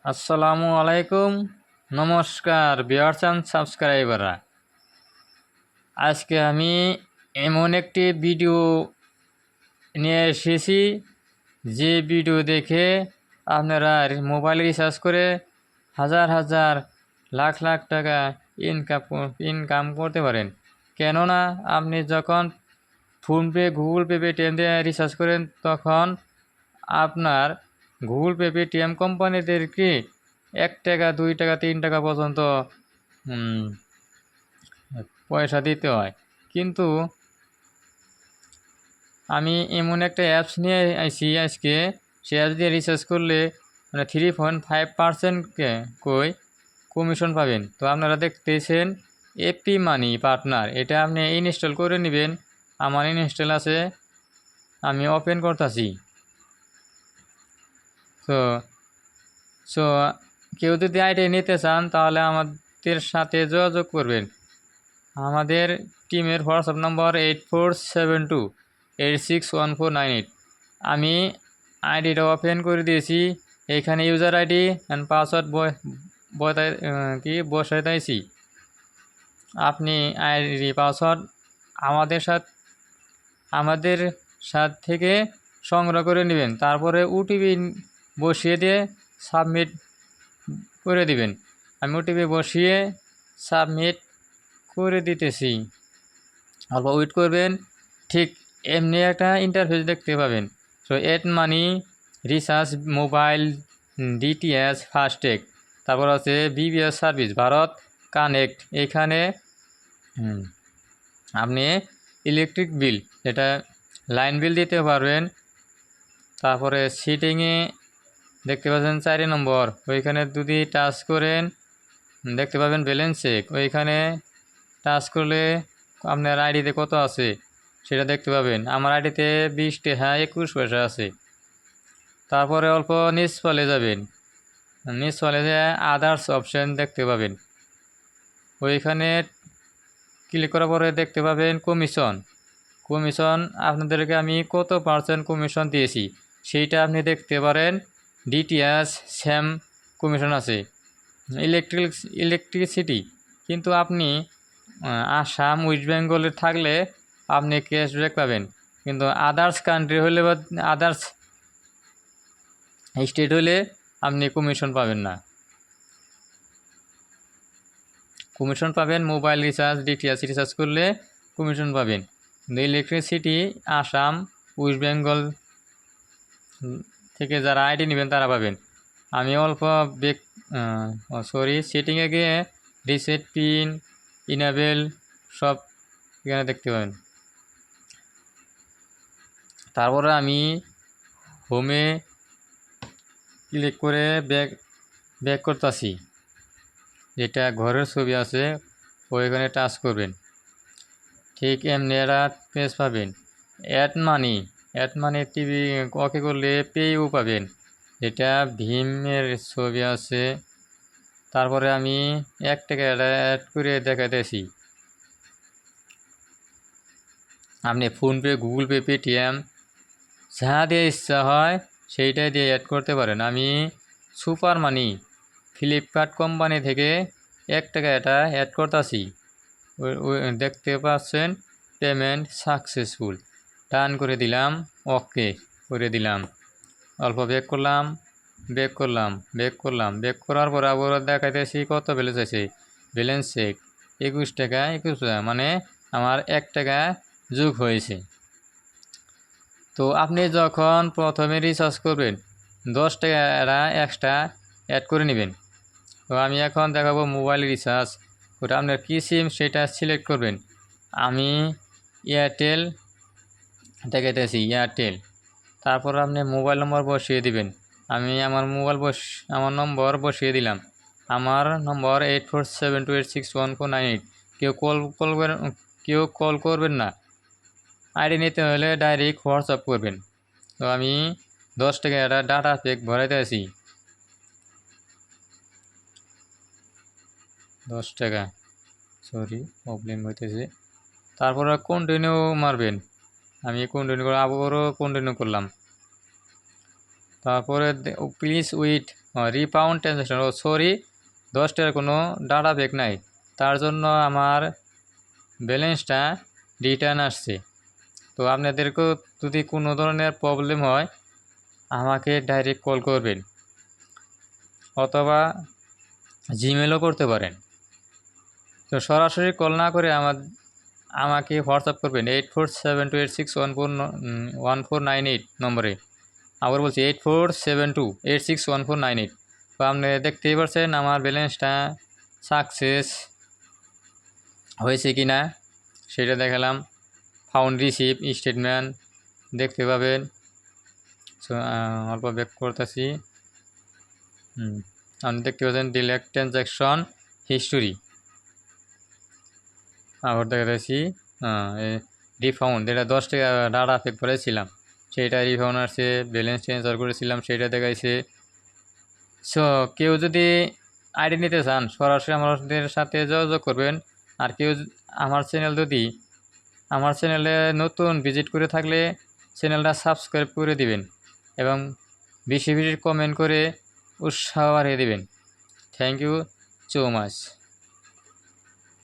আসসালামু আলাইকুম। নমস্কার ভিউয়ার্স এন্ড সাবস্ক্রাইবাররা। আজকে আমি এমন একটি ভিডিও নিয়ে এসেছি যে ভিডিও দেখে আপনারা মোবাইল রিচার্জ করে হাজার হাজার লাখ লাখ টাকা ইনকাম করতে পারেন। কেননা আপনি যখন ফোনপে, গুগল পে, পেটিএম দিয়ে রিচার্জ করেন তখন আপনার গুগল পে, পেটিএম কোম্পানিদেরকে 1 টাকা, 2 টাকা, 3 টাকা পর্যন্ত পয়সা দিতে হয়। কিন্তু আমি এমন একটা অ্যাপস নিয়ে আইছি আজকে, সেই অ্যাপস দিয়ে রিচার্জ করলে 3.5% কমিশন পাবেন। তো আপনারা দেখতেছেন এপি মানি পার্টনার, এটা আপনি ইনস্টল করে নেবেন। আমার ইনস্টল আছে, আমি ওপেন করতেছি। তো সো কেউ যদি আইডি নিতে চান তাহলে আমাদের সাথে যোগাযোগ করবেন। আমাদের টিমের হোয়াটসঅ্যাপ নম্বর 8472861498। আমি আইডিটা ওপেন করে দিয়েছি। এখানে ইউজার আইডি অ্যান্ড পাসওয়ার্ড বসাইতেছি। আপনি আইডি পাসওয়ার্ড আমাদের থেকে সংগ্রহ করে নেবেন। তারপরে ওটিপি বসিয়ে দিয়ে সাবমিট করে দিবেন। আমি ওটিপি বসিয়ে সাবমিট করে দিতেছি। অল্প ওয়েট করবেন, ঠিক এমনি একটা ইন্টারফেস দেখতে পাবেন। সো এড মানি, রিচার্জ, মোবাইল, ডিটিএস, ফাস্ট্যাগ, তারপর আছে বিবিএস সার্ভিস, ভারত কানেক্ট। এখানে আপনি ইলেকট্রিক বিল, এটা লাইন বিল দিতে পারবেন। তারপরে সিটিংয়ে দেখতে পাচ্ছেন 4 নম্বর, ওইখানে যদি টাচ করেন দেখতে পাবেন ব্যালেন্স চেক। ওইখানে টাচ করলে আপনার আইডিতে কত আছে সেটা দেখতে পাবেন। আমার আইডিতে 20 টাকা 21 পয়সা আছে। তারপরে অল্প নিচ চলে যাবেন, নিচ চলে যায় আদার্স অপশন দেখতে পাবেন। ওইখানে ক্লিক করার পরে দেখতে পাবেন কমিশন আপনাদেরকে আমি কত পার্সেন্ট কমিশন দিয়েছি সেইটা আপনি দেখতে পারেন। ডিটিএস স্যাম কমিশন আছে, ইলেকট্রিসিটি। কিন্তু আপনি আসাম, ওয়েস্ট বেঙ্গলে থাকলে আপনি ক্যাশব্যাক পাবেন। কিন্তু আদার্স কান্ট্রি হলে বা আদার্স স্টেট হলে আপনি কমিশন পাবেন না। কমিশন পাবেন মোবাইল রিচার্জ, ডিটিএস রিচার্জ করলে কমিশন পাবেন। কিন্তু ইলেকট্রিসিটি আসাম, ওয়েস্ট বেঙ্গল থেকে যারা আইডি নেবেন তারা পাবেন। আমি অল্প সেটিংয়ে গিয়ে রিসেট পিন, ইনেবল সব এখানে দেখতে পাবেন। তারপরে আমি হোমে ক্লিক করে ব্যাক করতেছি। যেটা ঘরের ছবি আছে ওইখানে টাচ করবেন, ঠিক এমনি একটা পেজ পাবেন। অ্যাড মানি টিভি ওকে করলে পেইও পাবেন, যেটা ভীমের ছবি আছে। তারপরে আমি 1 টাকা অ্যাড করে দেখাতেছি। আপনি ফোনপে, গুগল পে, পেটিএম যা দিয়ে ইচ্ছা হয় সেইটাই দিয়ে অ্যাড করতে পারেন। আমি সুপার মানি ফ্লিপকার্ট কোম্পানি থেকে 1 টাকা এটা অ্যাড করতেছি। দেখতে পাচ্ছেন পেমেন্ট সাকসেসফুল, ডান করে দিলাম, ওকে করে দিলাম। অল্প ব্যাক করার পর আবার দেখাইতেছি কত ব্যালেন্স আছে। ব্যালেন্স চেক 21 টাকা 21 পয়সা, মানে আমার 1 টাকা যোগ হয়েছে। তো আপনি যখন প্রথমে রিচার্জ করবেন 10 টাকা এক্সট্রা অ্যাড করে নেবেন। তো আমি এখন দেখাবো মোবাইল রিচার্জ। ওটা আপনার কী সিম সেটা সিলেক্ট করবেন। আমি এয়ারটেল দেখাইতেছি, এয়ারটেল। তারপর আপনি মোবাইল নম্বর বসিয়ে দিবেন। আমি আমার নম্বর বসিয়ে দিলাম। আমার নম্বর 8472861498। কেউ কল করবেন না, আইডি নিতে হলে ডাইরেক্ট হোয়াটসঅ্যাপ করবেন। তো আমি 10 টাকা একটা ডাটা প্যাক ভরাইতে আছি। 10 টাকা, প্রবলেম হইতেছে। তারপর কন্টিনিউ মারবেন। আমি কন্টিনিউ করে আবারও কন্টিনিউ করলাম। তারপরে প্লিজ ওয়েট রিফাউন্ড ট্রানজ্যাকশন, ও সরি 10 টাকার কোনো ডাটা প্যাক নাই, তার জন্য আমার ব্যালেন্সটা রিটার্ন আসছে। তো আপনাদেরকেও যদি কোনো ধরনের প্রবলেম হয় আমাকে ডাইরেক্ট কল করবেন অথবা জিমেলও করতে পারেন। তো সরাসরি কল না করে আমাকে হোয়াটসঅ্যাপ করবেন 8472861498 নম্বরে। আবার বলছি 8472861498। তো আপনি দেখতেই পাচ্ছেন আমার ব্যালেন্সটা সাকসেস হয়েছে কি না সেটা দেখালাম। ফাউন্ড রিসিভ স্টেটমেন্ট দেখতে পাবেন। অল্প ব্যাক করতেছি। আপনি দেখতে পাচ্ছেন ডিলেক্ট ট্রানজ্যাকশন হিস্টোরি। আবার দেখা যাচ্ছি রিফাউন্ড, যেটা 10 টাকা ডাটা প্যাক করেছিলাম সেইটা রিফাউন্ড আসছে, ব্যালেন্স ট্রান্সফার করেছিলাম সেইটা দেখাইছে। সো কেউ যদি আইডি নিতে চান সরাসরি আমাদের সাথে যোগাযোগ করবেন। আর কেউ আমার চ্যানেলে নতুন ভিজিট করে থাকলে চ্যানেলটা সাবস্ক্রাইব করে দিবেন এবং বেশি বেশি কমেন্ট করে উৎসাহ বাড়িয়ে দিবেন। Thank you so much.